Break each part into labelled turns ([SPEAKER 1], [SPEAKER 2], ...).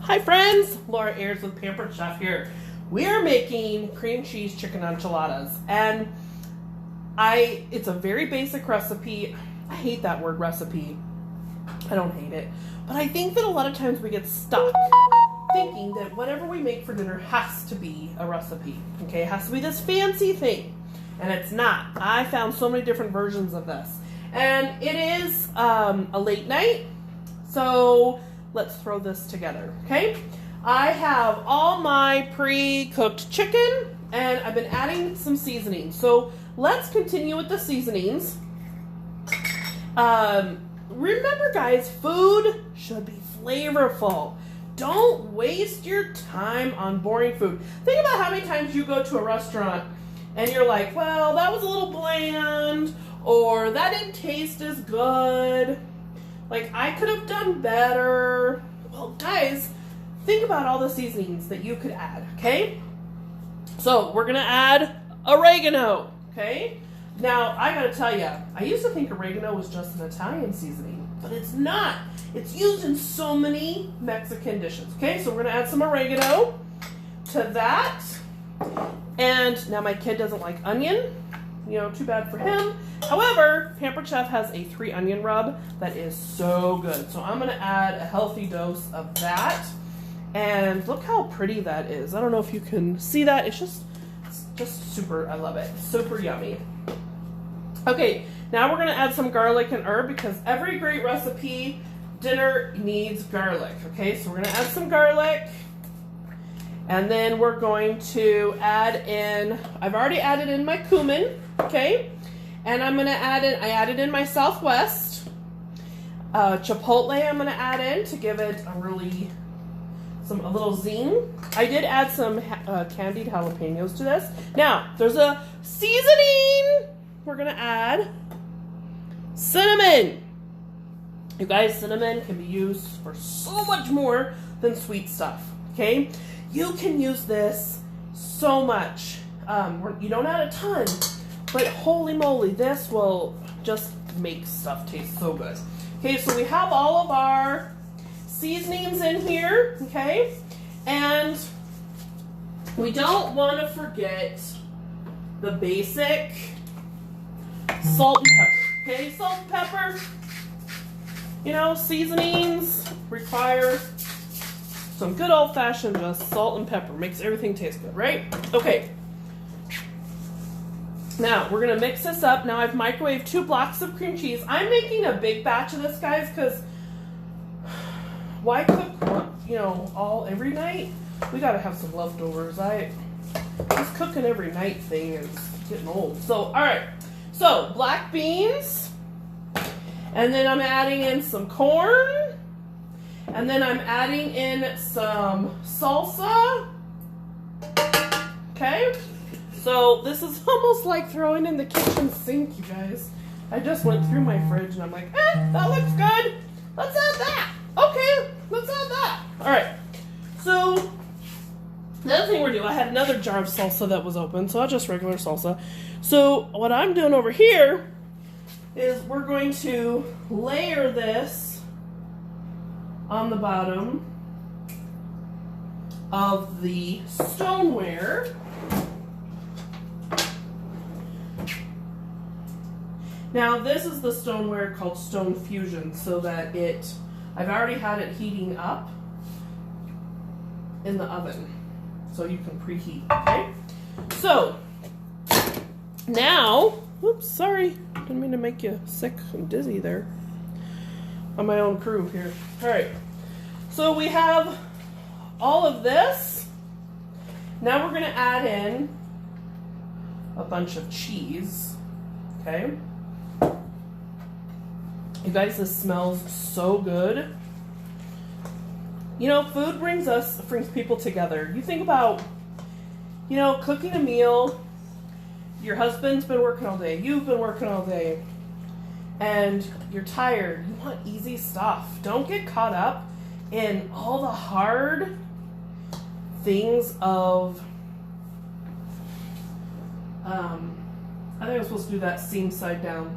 [SPEAKER 1] Hi friends, Lauraayers with Pampered Chef here. We are making cream cheese chicken enchiladas, and it's a very basic recipe. I hate that word recipe. I don't hate it, but I think that a lot of times we get stuck thinking that whatever we make for dinner has to be a recipe. Okay, it has to be this fancy thing, and it's not. I found so many different versions of this, and it is a late night, so let's throw this together. Okay, I have all my pre-cooked chicken, and I've been adding some seasonings. So let's continue with the seasonings. Remember guys, food should be flavorful. Don't waste your time on boring food. Think about how many times you go to a restaurant and you're like, well, that was a little bland, or that didn't taste as good. Like, I could have done better. Well, guys, think about all the seasonings that you could add, okay? So, we're gonna add oregano, okay? Now, I gotta tell you, I used to think oregano was just an Italian seasoning, but it's not. It's used in so many Mexican dishes, okay? So, we're gonna add some oregano to that. And now my kid doesn't like onion. You know, too bad for him. However, Pampered Chef has a 3 onion rub that is so good. So I'm gonna add a healthy dose of that. And look how pretty that is. I don't know if you can see that. It's just super, I love it. Super yummy. Okay, now we're gonna add some garlic and herb because every great recipe dinner needs garlic. Okay, so we're gonna add some garlic. And then we're going to add in, I've already added in my cumin, okay? And I'm gonna add in, I added in my Southwest. Chipotle I'm gonna add in to give it a little zing. I did add some candied jalapenos to this. Now, there's a seasoning. We're gonna add cinnamon. You guys, cinnamon can be used for so much more than sweet stuff, okay? You can use this so much. You don't add a ton, but holy moly, this will just make stuff taste so good. Okay, so we have all of our seasonings in here, okay? And we don't want to forget the basic salt and pepper, okay? Salt and pepper, you know, seasonings require some good old-fashioned just salt and pepper. Makes everything taste good, right? Okay. Now, we're going to mix this up. Now, I've microwaved 2 blocks of cream cheese. I'm making a big batch of this, guys, because why cook, you know, every night? We got to have some leftovers. This cooking every night thing is getting old. So, all right. So, black beans. And then I'm adding in some corn. And then I'm adding in some salsa. Okay? So this is almost like throwing in the kitchen sink, you guys. I just went through my fridge and I'm like, that looks good. Let's add that. Okay, let's add that. All right. So the other thing we're doing, I had another jar of salsa that was open, so I'll just regular salsa. So what I'm doing over here is we're going to layer this on the bottom of the stoneware. Now this is the stoneware called Stone Fusion, so that I've already had it heating up in the oven, so you can preheat, okay? So, now, oops, sorry, didn't mean to make you sick and dizzy there. On my own crew here. All right, so we have all of this. Now we're gonna add in a bunch of cheese, okay? You guys, this smells so good. You know, food brings people together. You think about, you know, cooking a meal, your husband's been working all day, you've been working all day, and you're tired, you want easy stuff. Don't get caught up in all the hard things of, I think I'm supposed to do that seam side down.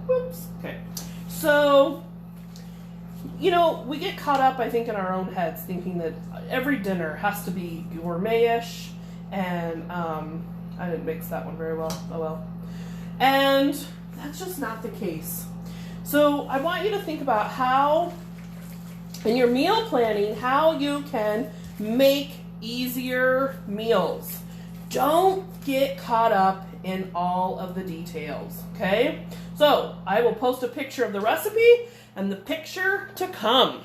[SPEAKER 1] Whoops, okay. So you know, we get caught up, I think, in our own heads thinking that every dinner has to be gourmet-ish, and I didn't mix that one very well. Oh well. And that's just not the case. So I want you to think about how, in your meal planning, how you can make easier meals. Don't get caught up in all of the details, okay? So I will post a picture of the recipe and the picture to come.